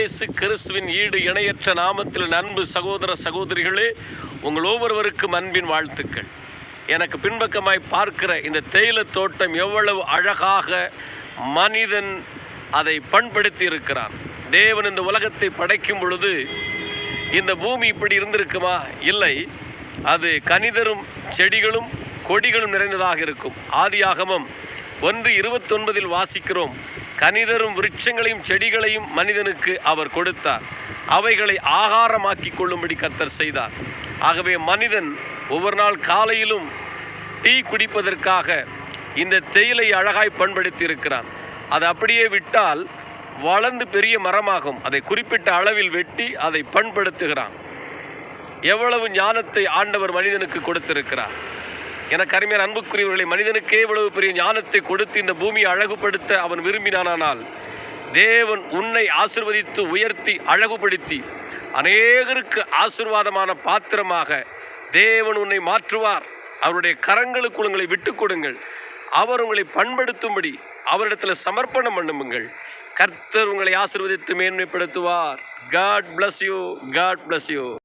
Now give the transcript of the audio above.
இயேசு கிறிஸ்துவின் ஈடு இணையற்ற நாமத்தில் அன்பு சகோதர சகோதரிகளே, உங்கள் ஒவ்வொருவருக்கும் அன்பின் வாழ்த்துக்கள். எனக்கு பின்பக்கமாய் பார்க்கிற இந்த தேயிலை தோட்டம் எவ்வளவு அழகாக மனிதன் அதை பண்படுத்தி இருக்கிறான். தேவன் இந்த உலகத்தை படைக்கும் பொழுது இந்த பூமி இப்படி இருந்திருக்குமா? இல்லை, அது கனிதரும் செடிகளும் கொடிகளும் நிறைந்ததாக இருக்கும். ஆதியாகமம் 1:29 வாசிக்கிறோம், கனிதரும் விருட்சங்களையும் செடிகளையும் மனிதனுக்கு அவர் கொடுத்தார், அவைகளை ஆகாரமாக்கி கொள்ளும்படி கர்த்தர் செய்தார். ஆகவே மனிதன் ஒவ்வொரு நாள் காலையிலும் டீ குடிப்பதற்காக இந்த தேயிலை அழகாய் பண்படுத்தி இருக்கிறான். அதை அப்படியே விட்டால் வளர்ந்து பெரிய மரமாகும். அதை குறிப்பிட்ட அளவில் வெட்டி அதை பண்படுத்துகிறான். எவ்வளவு ஞானத்தை ஆண்டவர் மனிதனுக்கு கொடுத்திருக்கிறார். எனக்கு அருமையான அன்புக்குரியவர்களை, மனிதனுக்கே இவ்வளவு பெரிய ஞானத்தை கொடுத்து இந்த பூமியை அழகுபடுத்த அவன் விரும்பினானால், தேவன் உன்னை ஆசீர்வதித்து உயர்த்தி அழகுபடுத்தி அநேகருக்கு ஆசீர்வாதமான பாத்திரமாக தேவன் உன்னை மாற்றுவார். அவருடைய கரங்களுக்கு உங்களை விட்டு கொடுங்கள். அவர் உங்களை பண்படுத்தும்படி அவரிடத்தில் சமர்ப்பணம் பண்ணுங்கள். கர்த்தர் உங்களை ஆசீர்வதித்து மேன்மைப்படுத்துவார். God bless you. God bless you.